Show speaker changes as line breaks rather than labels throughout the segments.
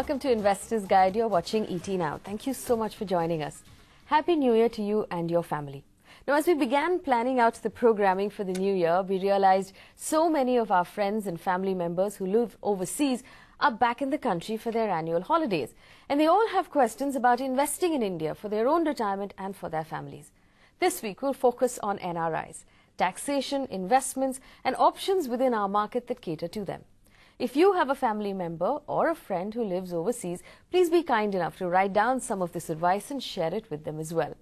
Welcome to Investors Guide. You're watching ET Now. Thank you so much for joining us. Happy New Year to you and your family. Now, as we began planning out the programming for the new year, we realized so many of our friends and family members who live overseas are back in the country for their annual holidays. And they all have questions about investing in India for their own retirement and for their families. This week, we'll focus on NRIs, taxation, investments, and options within our market that cater to them. If you have a family member or a friend who lives overseas, please be kind enough to write down some of this advice and share it with them as well.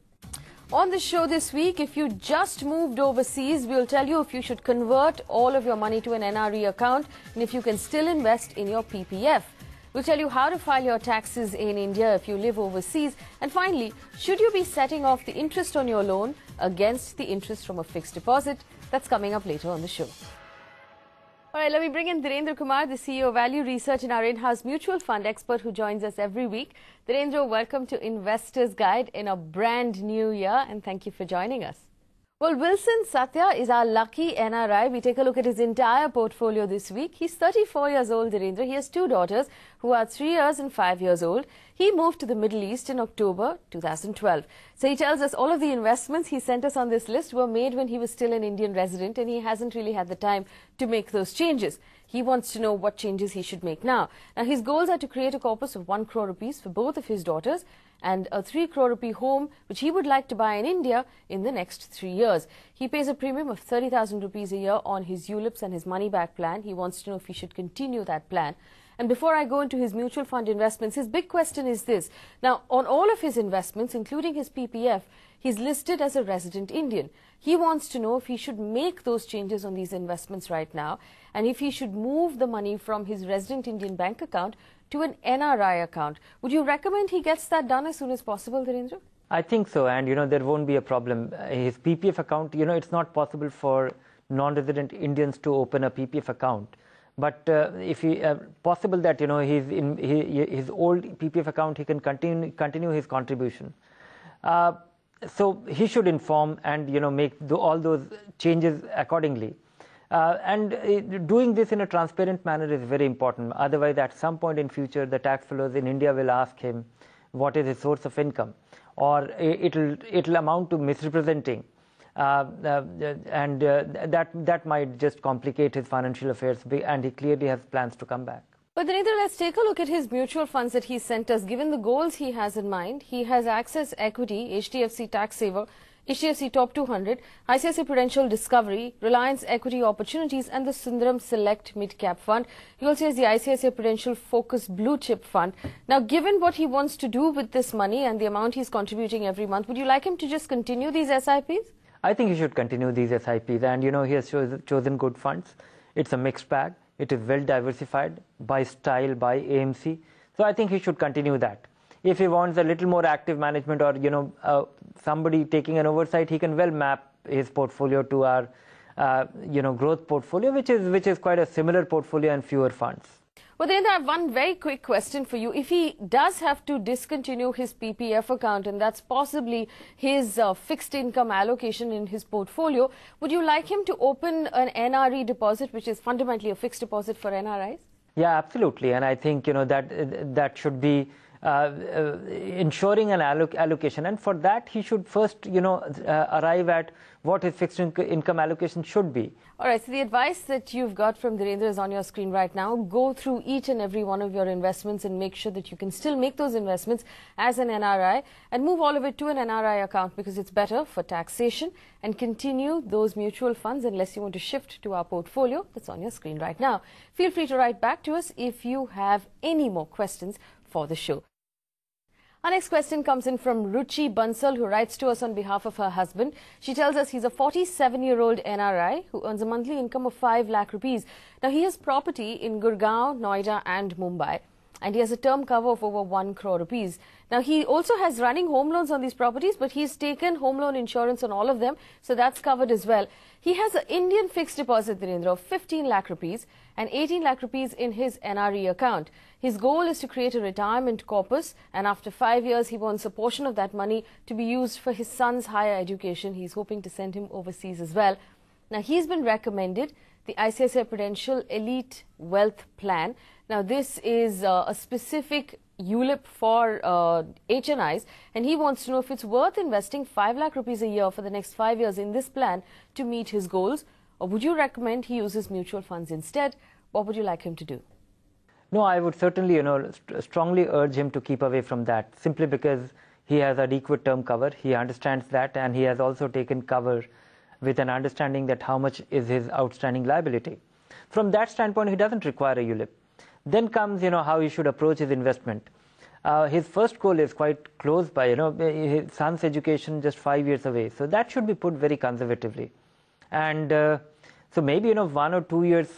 On the show this week, if you just moved overseas, we'll tell you if you should convert all of your money to an NRE account and if you can still invest in your PPF. We'll tell you how to file your taxes in India if you live overseas. And finally, should you be setting off the interest on your loan against the interest from a fixed deposit? That's coming up later on the show. All right, let me bring in Dhirendra Kumar, the CEO of Value Research and our in-house mutual fund expert who joins us every week. Dhirendra, welcome to Investors Guide in a brand new year, and thank you for joining us. Well, Wilson SATHYA is our lucky NRI. We take a look at his entire portfolio this week. He's 34 years old, Dhirendra. He has two daughters who are 3 years and 5 years old. He moved to the Middle East in October 2012. So he tells us all of the investments he sent us on this list were made when he was still an Indian resident, and he hasn't really had the time to make those changes. He wants to know what changes he should make now. Now, his goals are to create a corpus of 1 crore rupees for both of his daughters and a 3 crore rupee home which he would like to buy in India in the next 3 years. He pays a premium of 30,000 rupees a year on his ULIPs and his money back plan. He wants to know if he should continue that plan. And before I go into his mutual fund investments, his big question is this. Now, on all of his investments, including his PPF, he's listed as a resident Indian. He wants to know if he should make those changes on these investments right now and if he should move the money from his resident Indian bank account to an NRI account. Would you recommend he gets that done as soon as possible, Dhirendra?
I think so, and there won't be a problem. His PPF account, it's not possible for non-resident Indians to open a PPF account. But if he possible that he's in his old PPF account, he can continue his contribution. So he should inform and make all those changes accordingly. And doing this in a transparent manner is very important. Otherwise, at some point in future, the tax fellows in India will ask him what is his source of income, or it'll amount to misrepresenting. That might just complicate his financial affairs, and he clearly has plans to come back.
But Dhirendra, let's take a look at his mutual funds that he sent us. Given the goals he has in mind, he has Access Equity, HDFC Tax Saver, HDFC Top 200, ICICI Prudential Discovery, Reliance Equity Opportunities, and the Sundaram Select Mid Cap Fund. He also has the ICICI Prudential Focus Blue Chip Fund. Now, given what he wants to do with this money and the amount he's contributing every month, would you like him to just continue these SIPs?
I think he should continue these SIPs, and he has chosen good funds. It's a mixed bag. It is well diversified by style, by AMC. So I think he should continue that. If he wants a little more active management or somebody taking an oversight, he can well map his portfolio to our growth portfolio, which is quite a similar portfolio and fewer funds.
Well, then I have one very quick question for you. If he does have to discontinue his PPF account, and that's possibly his fixed income allocation in his portfolio, would you like him to open an NRE deposit, which is fundamentally a fixed deposit for NRIs?
Yeah, absolutely. And I think that should be ensuring an allocation, and for that he should first arrive at what his fixed income allocation should be.
All right, so the advice that you've got from Dhirendra is on your screen right now. Go through each and every one of your investments and make sure that you can still make those investments as an NRI and move all of it to an NRI account, because it's better for taxation, and continue those mutual funds unless you want to shift to our portfolio that's on your screen right now. Feel free to write back to us if you have any more questions for the show. Our next question comes in from Ruchi Bansal, who writes to us on behalf of her husband. She tells us he's a 47-year-old NRI who earns a monthly income of 5 lakh rupees. Now, he has property in Gurgaon, Noida and Mumbai, and he has a term cover of over 1 crore rupees. Now, he also has running home loans on these properties, but he's taken home loan insurance on all of them, so that's covered as well. He has an Indian fixed deposit, Dhirendra, of 15 lakh rupees and 18 lakh rupees in his NRE account. His goal is to create a retirement corpus, and after 5 years, he wants a portion of that money to be used for his son's higher education. He's hoping to send him overseas as well. Now, he's been recommended the ICICI Prudential Elite Wealth Plan. Now, this is a specific ULIP for HNIs, and he wants to know if it's worth investing 5 lakh rupees a year for the next 5 years in this plan to meet his goals, or would you recommend he uses mutual funds instead? What would you like him to do?
No, I would certainly, strongly urge him to keep away from that, simply because he has adequate term cover. He understands that, and he has also taken cover with an understanding that how much is his outstanding liability. From that standpoint, he doesn't require a ULIP. Then comes, how he should approach his investment. His first goal is quite close by, his son's education just 5 years away. So that should be put very conservatively. And so maybe, 1 or 2 years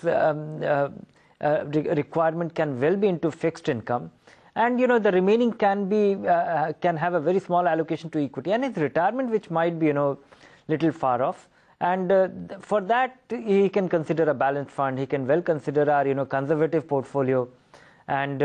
requirement can well be into fixed income, and the remaining can be can have a very small allocation to equity, and his retirement, which might be little far off, and for that he can consider a balanced fund. He can well consider our conservative portfolio, and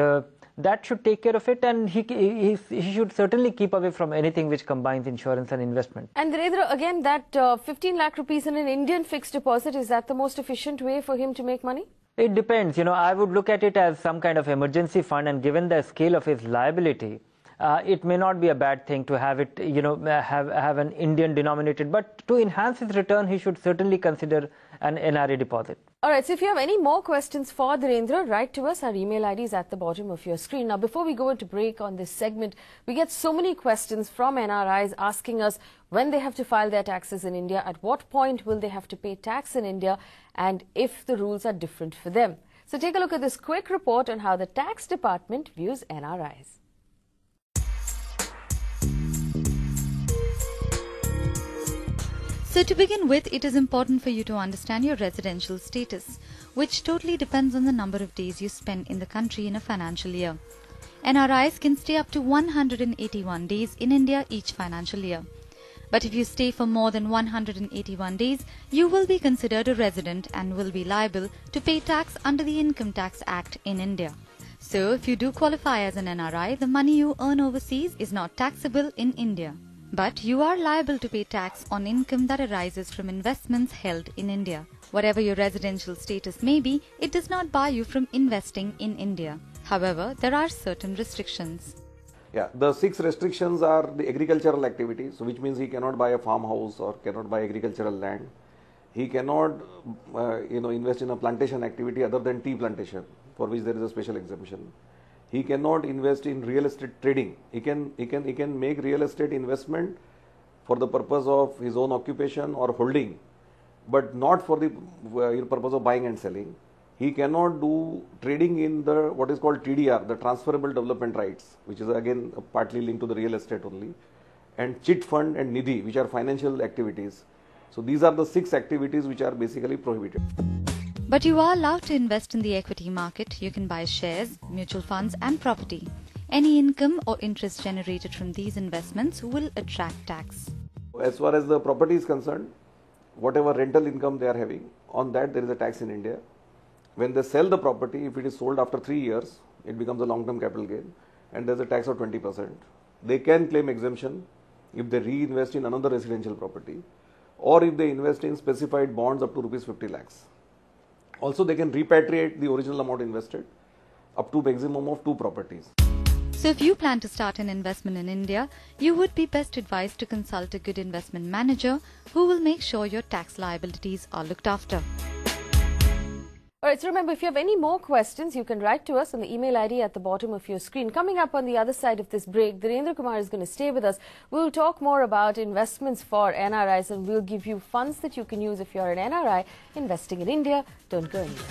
that should take care of it, and he should certainly keep away from anything which combines insurance and investment.
And Dhirendra, again, that 15 lakh rupees in an Indian fixed deposit, is that the most efficient way for him to make money?
It depends. I would look at it as some kind of emergency fund, and given the scale of his liability, it may not be a bad thing to have it, have an Indian denominated. But to enhance his return, he should certainly consider an NRI deposit.
All right. So if you have any more questions for Dhirendra, write to us. Our email ID is at the bottom of your screen. Now, before we go into break on this segment, we get so many questions from NRIs asking us when they have to file their taxes in India, at what point will they have to pay tax in India, and if the rules are different for them. So take a look at this quick report on how the tax department views NRIs.
So to begin with, it is important for you to understand your residential status, which totally depends on the number of days you spend in the country in a financial year. NRIs can stay up to 181 days in India each financial year. But if you stay for more than 181 days, you will be considered a resident and will be liable to pay tax under the Income Tax Act in India. So if you do qualify as an NRI, the money you earn overseas is not taxable in India. But you are liable to pay tax on income that arises from investments held in India. Whatever your residential status may be, it does not bar you from investing in India. However, there are certain restrictions.
Yeah, the 6 restrictions are the agricultural activities, which means he cannot buy a farmhouse or cannot buy agricultural land. He cannot, invest in a plantation activity other than tea plantation, for which there is a special exemption. He cannot invest in real estate trading. He can make real estate investment for the purpose of his own occupation or holding, but not for the purpose of buying and selling. He cannot do trading in the what is called TDR, the transferable development rights, which is again partly linked to the real estate only, and chit fund and nidhi, which are financial activities. So these are the 6 activities which are basically prohibited.
But you are allowed to invest in the equity market. You can buy shares, mutual funds and property. Any income or interest generated from these investments will attract tax.
As far as the property is concerned, whatever rental income they are having, on that there is a tax in India. When they sell the property, if it is sold after 3 years, it becomes a long-term capital gain, and there is a tax of 20%. They can claim exemption if they reinvest in another residential property, or if they invest in specified bonds up to rupees 50 lakhs. Also, they can repatriate the original amount invested up to maximum of 2 properties.
So if you plan to start an investment in India, you would be best advised to consult a good investment manager who will make sure your tax liabilities are looked after.
Alright, so remember, if you have any more questions, you can write to us on the email ID at the bottom of your screen. Coming up on the other side of this break, Dhirendra Kumar is going to stay with us. We'll talk more about investments for NRIs, and we'll give you funds that you can use if you're an NRI investing in India. Don't go anywhere.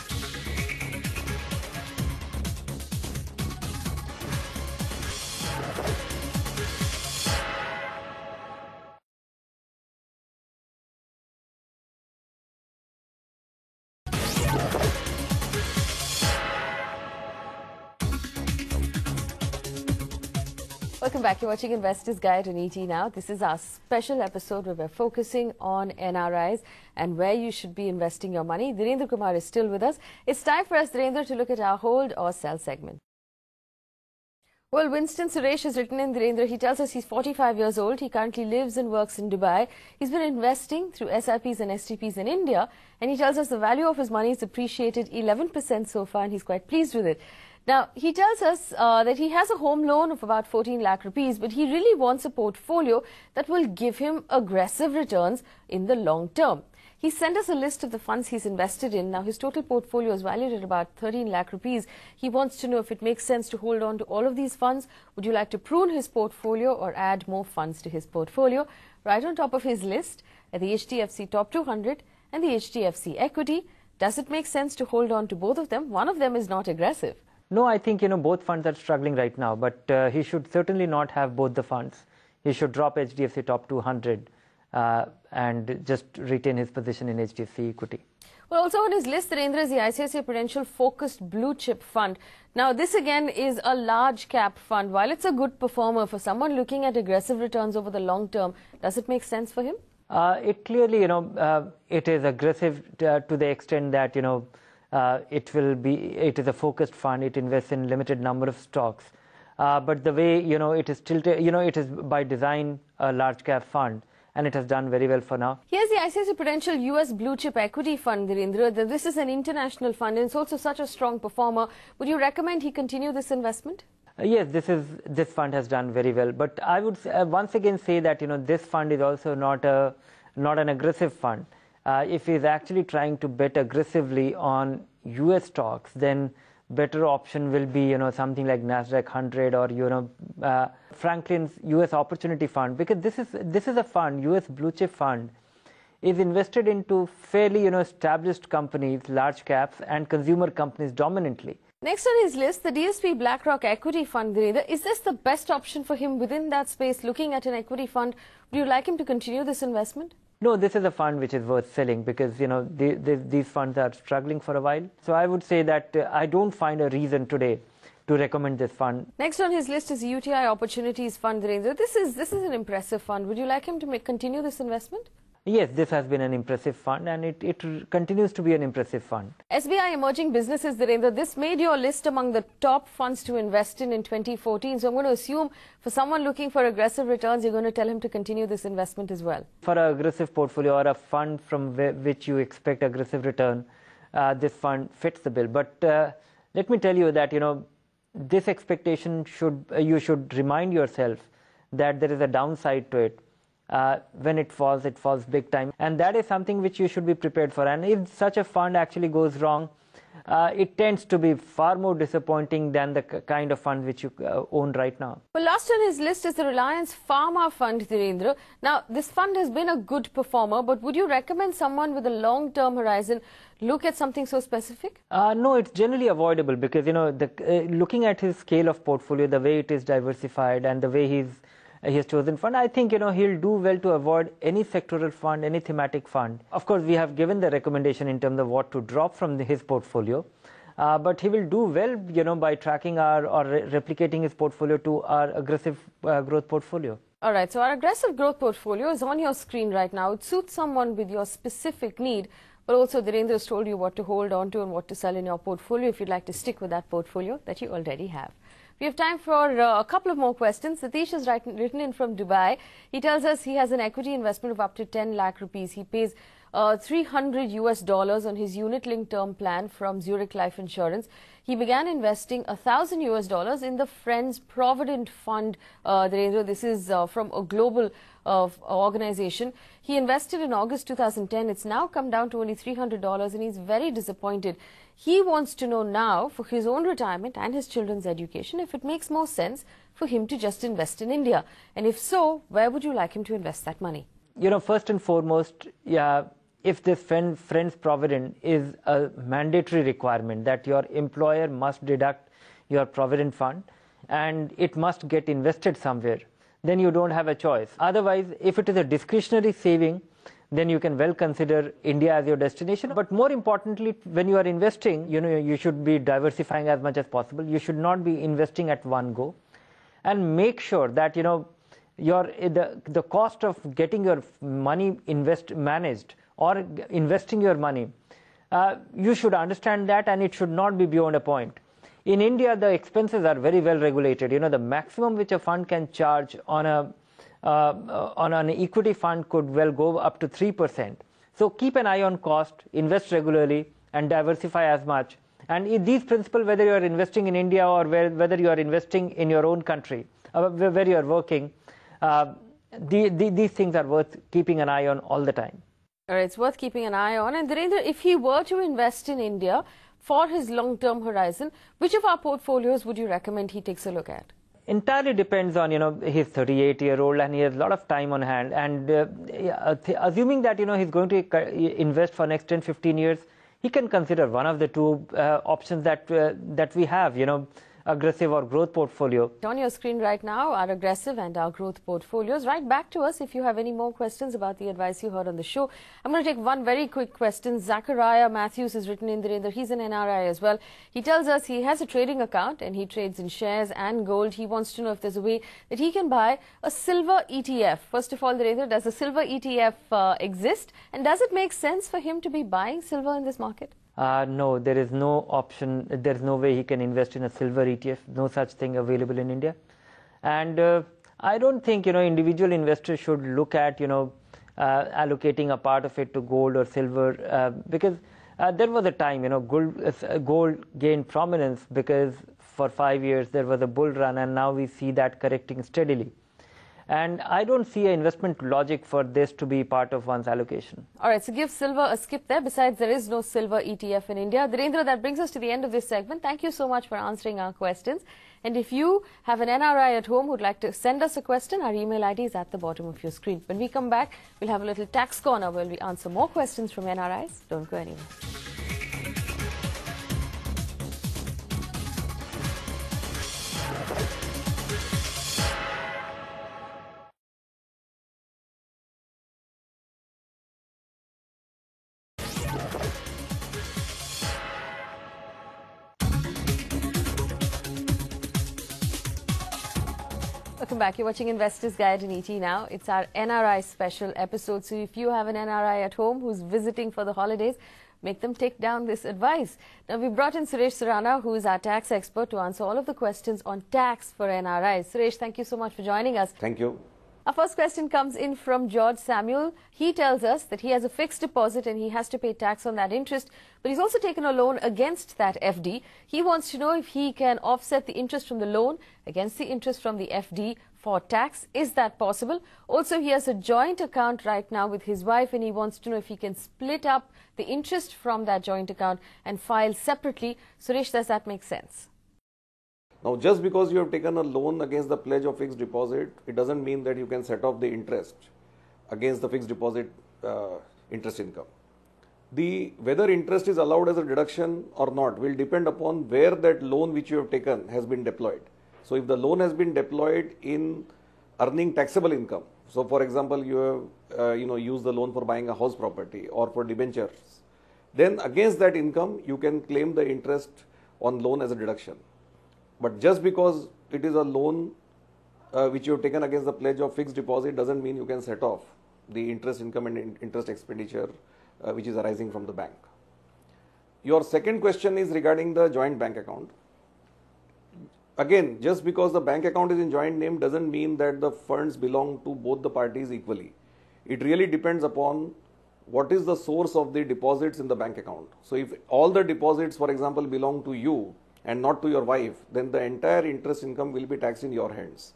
Welcome back. You're watching Investors Guide on ET Now. This is our special episode where we're focusing on NRIs and where you should be investing your money. Dhirendra Kumar is still with us. It's time for us, Dhirendra, to look at our hold or sell segment. Well, Winston Suresh has written in, Dhirendra. He tells us he's 45 years old. He currently lives and works in Dubai. He's been investing through SIPs and STPs in India. And he tells us the value of his money is appreciated 11% so far, and he's quite pleased with it. Now, he tells us that he has a home loan of about 14 lakh rupees, but he really wants a portfolio that will give him aggressive returns in the long term. He sent us a list of the funds he's invested in. Now, his total portfolio is valued at about 13 lakh rupees. He wants to know if it makes sense to hold on to all of these funds. Would you like to prune his portfolio or add more funds to his portfolio? Right on top of his list are the HDFC Top 200 and the HDFC Equity. Does it make sense to hold on to both of them? One of them is not aggressive.
No, I think, both funds are struggling right now, but he should certainly not have both the funds. He should drop HDFC Top 200 and just retain his position in HDFC Equity.
Well, also on his list, Dhirendra, is the ICICI Prudential Focused Blue Chip Fund. Now, this again is a large cap fund. While it's a good performer for someone looking at aggressive returns over the long term, does it make sense for him?
It clearly, it is aggressive to the extent that, it is a focused fund. It invests in limited number of stocks. But the way, it is tilted, it is by design a large cap fund, and it has done very well for now.
Here's the ICICI Prudential US Blue Chip Equity Fund, Dhirendra. This is an international fund and it's also such a strong performer. Would you recommend he continue this investment?
Yes, this fund has done very well. But I would once again say that, this fund is also not an aggressive fund. If he is actually trying to bet aggressively on US stocks, then better option will be, something like NASDAQ 100 or, Franklin's US Opportunity Fund, because this is a fund, US Blue Chip Fund, is invested into fairly, established companies, large caps, and consumer companies dominantly.
Next on his list, the DSP BlackRock Equity Fund, Dhirendra. Is this the best option for him within that space, looking at an equity fund? Would you like him to continue this investment?
No, this is a fund which is worth selling because, these funds are struggling for a while. So I would say that I don't find a reason today to recommend this fund. Next
on his list is the UTI Opportunities Fund, Dhirendra. This is an impressive fund. Would you like him to continue this investment?
Yes, this has been an impressive fund and it continues to be an impressive fund.
SBI Emerging Businesses, Dhirendra, this made your list among the top funds to invest in 2014. So I'm going to assume for someone looking for aggressive returns, you're going to tell him to continue this investment as well.
For an aggressive portfolio or a fund from which you expect aggressive return, this fund fits the bill. But let me tell you that, this expectation you should remind yourself that there is a downside to it. When it falls big time, and that is something which you should be prepared for. And if such a fund actually goes wrong, it tends to be far more disappointing than the kind of fund which you own right now.
Well, last on his list is the Reliance Pharma Fund, Dhirendra. Now, this fund has been a good performer, but would you recommend someone with a long-term horizon look at something so specific?
No, it's generally avoidable because, looking at his scale of portfolio, the way it is diversified and the way he has chosen fund, I think, he'll do well to avoid any sectoral fund, any thematic fund. Of course, we have given the recommendation in terms of what to drop from his portfolio, but he will do well, by tracking or replicating his portfolio to our aggressive growth portfolio.
All right, so our aggressive growth portfolio is on your screen right now. It suits someone with your specific need, but also Dhirendra has told you what to hold on to and what to sell in your portfolio if you'd like to stick with that portfolio that you already have. We have time for a couple of more questions. Satish has written in from Dubai. He tells us he has an equity investment of up to 10 lakh rupees. He pays $300 US on his unit-linked term plan from Zurich Life Insurance. He began investing $1,000 US in the Friends Provident Fund. Dhirendra, this is from a global organization. He invested in August 2010. It's now come down to only $300 and he's very disappointed. He wants to know now, for his own retirement and his children's education, if it makes more sense for him to just invest in India. And if so, where would you like him to invest that money?
First and foremost, if this Friends Provident is a mandatory requirement that your employer must deduct your Provident Fund and it must get invested somewhere, then you don't have a choice. Otherwise, if it is a discretionary saving, then you can well consider India as your destination. But more importantly, when you are investing, you should be diversifying as much as possible. You should not be investing at one go, and make sure that the cost of getting your money managed or investing your money, you should understand that, and it should not be beyond a point. In India, the expenses are very well regulated. You know, the maximum which a fund can charge on an equity fund could well go up to 3%. So keep an eye on cost, invest regularly, and diversify as much. And these principles, whether you are investing in India or whether you are investing in your own country, where you are working, these things are worth keeping an eye on all the time.
All right, it's worth keeping an eye on. And Dhirendra, if he were to invest in India for his long-term horizon, which of our portfolios would you recommend he takes a look at?
Entirely depends on, he's 38-year-old and he has a lot of time on hand. And assuming that, he's going to invest for next 10, 15 years, he can consider one of the two options that we have, aggressive or growth portfolio.
On your screen right now, our aggressive and our growth portfolios. Write back to us if you have any more questions about the advice you heard on the show. I'm going to take one very quick question. Zachariah Matthews has written in Dhirendra. He's an NRI as well. He tells us he has a trading account and he trades in shares and gold. He wants to know if there's a way that he can buy a silver ETF. First of all, Dhirendra, does a silver ETF exist? And does it make sense for him to be buying silver in this market?
No, there is no option. There is no way he can invest in a silver ETF. No such thing available in India. And I don't think, individual investors should look at, allocating a part of it to gold or silver because there was a time, gold gained prominence because for 5 years there was a bull run and now we see that correcting steadily. And I don't see an investment logic for this to be part of one's allocation. All
right, so give silver a skip there. Besides, there is no silver ETF in India. Dhirendra, that brings us to the end of this segment. Thank you so much for answering our questions. And if you have an NRI at home who'd like to send us a question, our email ID is at the bottom of your screen. When we come back, we'll have a little tax corner where we answer more questions from NRIs. Don't go anywhere. Welcome back. You're watching Investors Guide in ET Now. It's our NRI special episode. So if you have an NRI at home who's visiting for the holidays, make them take down this advice. Now, we brought in Suresh Surana, who is our tax expert, to answer all of the questions on tax for NRIs. Suresh, thank you so much for joining us.
Thank you.
Our first question comes in from George Samuel. He tells us that he has a fixed deposit and he has to pay tax on that interest, but he's also taken a loan against that FD. He wants to know if he can offset the interest from the loan against the interest from the FD for tax. Is that possible? Also, he has a joint account right now with his wife and he wants to know if he can split up the interest from that joint account and file separately. Suresh, does that make sense?
Now, just because you have taken a loan against the pledge of fixed deposit, it doesn't mean that you can set off the interest against the fixed deposit interest income. Whether interest is allowed as a deduction or not will depend upon where that loan which you have taken has been deployed. So, if the loan has been deployed in earning taxable income, so for example, you have used the loan for buying a house property or for debentures, then against that income you can claim the interest on loan as a deduction. But just because it is a loan which you have taken against the pledge of fixed deposit doesn't mean you can set off the interest income and interest expenditure which is arising from the bank. Your second question is regarding the joint bank account. Again, just because the bank account is in joint name doesn't mean that the funds belong to both the parties equally. It really depends upon what is the source of the deposits in the bank account. So if all the deposits, for example, belong to you and not to your wife, then the entire interest income will be taxed in your hands.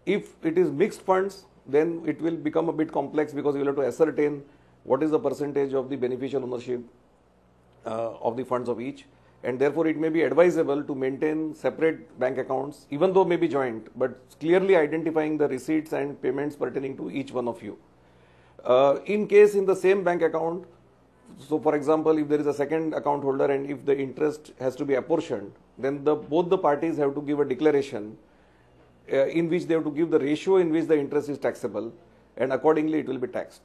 If it is mixed funds, then it will become a bit complex because you will have to ascertain what is the percentage of the beneficial ownership of the funds of each, and therefore it may be advisable to maintain separate bank accounts, even though may be joint, but clearly identifying the receipts and payments pertaining to each one of you. In case in the same bank account, so for example, if there is a second account holder and if the interest has to be apportioned, then both the parties have to give a declaration in which they have to give the ratio in which the interest is taxable, and accordingly it will be taxed.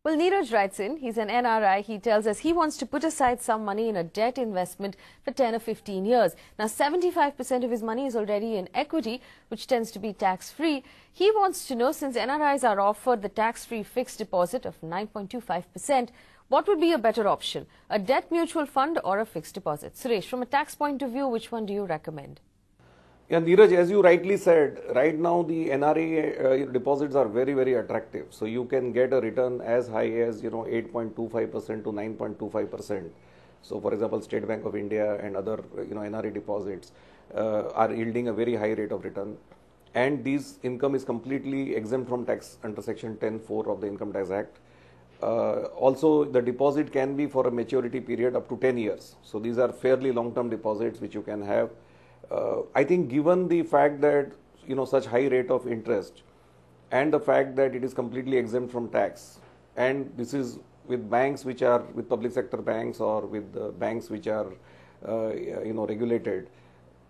Well, Neeraj writes in, he's an NRI, he tells us he wants to put aside some money in a debt investment for 10 or 15 years. Now, 75% of his money is already in equity, which tends to be tax-free. He wants to know, since NRIs are offered the tax-free fixed deposit of 9.25%, What would be a better option, a debt mutual fund or a fixed deposit? Suresh, from a tax point of view, which one do you recommend?
Yeah, Neeraj, as you rightly said, right now the NRI deposits are very, very attractive. So you can get a return as high as 8.25% to 9.25%. So, for example, State Bank of India and other NRI deposits are yielding a very high rate of return, and this income is completely exempt from tax under Section 10(4) of the Income Tax Act. Also, the deposit can be for a maturity period up to 10 years. So these are fairly long-term deposits which you can have. I think given the fact that such high rate of interest and the fact that it is completely exempt from tax, and this is with banks which are with public sector banks or with banks which are regulated,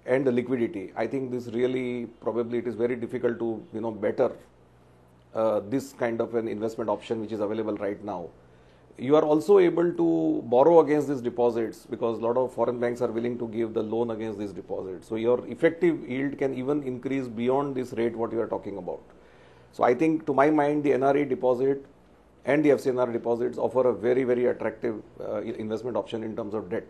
and the liquidity, I think this really probably it is very difficult to better this kind of an investment option which is available right now. You are also able to borrow against these deposits because a lot of foreign banks are willing to give the loan against these deposits. So your effective yield can even increase beyond this rate what you are talking about. So I think, to my mind, the NRE deposit and the FCNR deposits offer a very, very attractive investment option in terms of debt.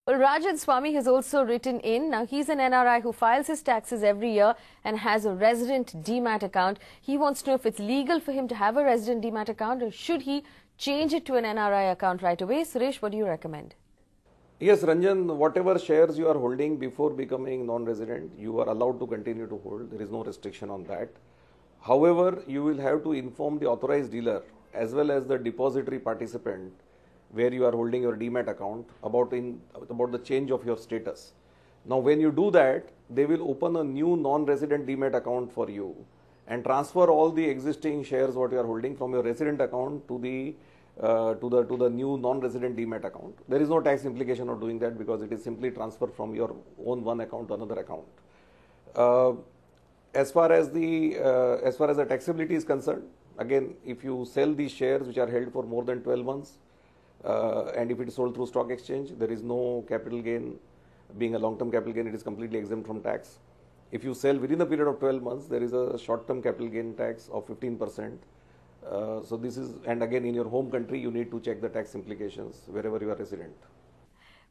Well, Rajan Swami has also written in. Now, he's an NRI who files his taxes every year and has a resident demat account. He wants to know if it's legal for him to have a resident demat account, or should he change it to an NRI account right away. Suresh, what do you recommend?
Yes, Ranjan, whatever shares you are holding before becoming non-resident, you are allowed to continue to hold. There is no restriction on that. However, you will have to inform the authorized dealer as well as the depository participant where you are holding your demat account about the change of your status. Now, when you do that, they will open a new non-resident demat account for you and transfer all the existing shares what you are holding from your resident account to the new non-resident demat account. There is no tax implication of doing that because it is simply transferred from your own one account to another account. As far as the taxability is concerned, again, if you sell these shares which are held for more than 12 months, and if it is sold through stock exchange, there is no capital gain. Being a long-term capital gain, it is completely exempt from tax. If you sell within a period of 12 months, there is a short-term capital gain tax of 15%. So this is, and again, in your home country, you need to check the tax implications wherever you are resident.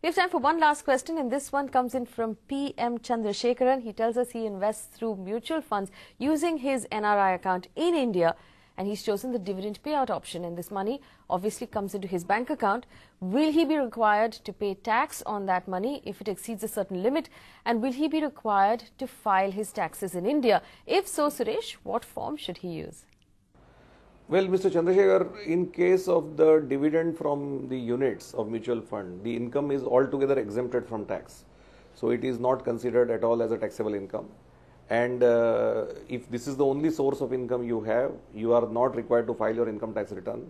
We have time for one last question, and this one comes in from PM Chandrasekharan. He tells us he invests through mutual funds using his NRI account in India, and he's chosen the dividend payout option, and this money obviously comes into his bank account. Will he be required to pay tax on that money if it exceeds a certain limit, and will he be required to file his taxes in India? If so, Suresh, what form should he use?
Well, Mr. Chandrasekhar, in case of the dividend from the units of mutual fund, the income is altogether exempted from tax. So it is not considered at all as a taxable income. And if this is the only source of income you have, you are not required to file your income tax return,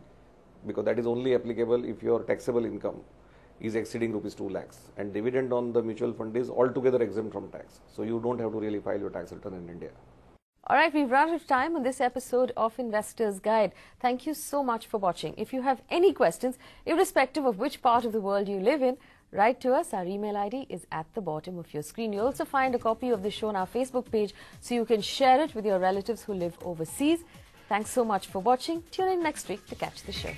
because that is only applicable if your taxable income is exceeding rupees 2 lakhs. And dividend on the mutual fund is altogether exempt from tax. So you don't have to really file your tax return in India.
All right, we've run out of time on this episode of Investor's Guide. Thank you so much for watching. If you have any questions, irrespective of which part of the world you live in, write to us. Our email ID is at the bottom of your screen. You'll also find a copy of the show on our Facebook page, so you can share it with your relatives who live overseas. Thanks so much for watching. Tune in next week to catch the show.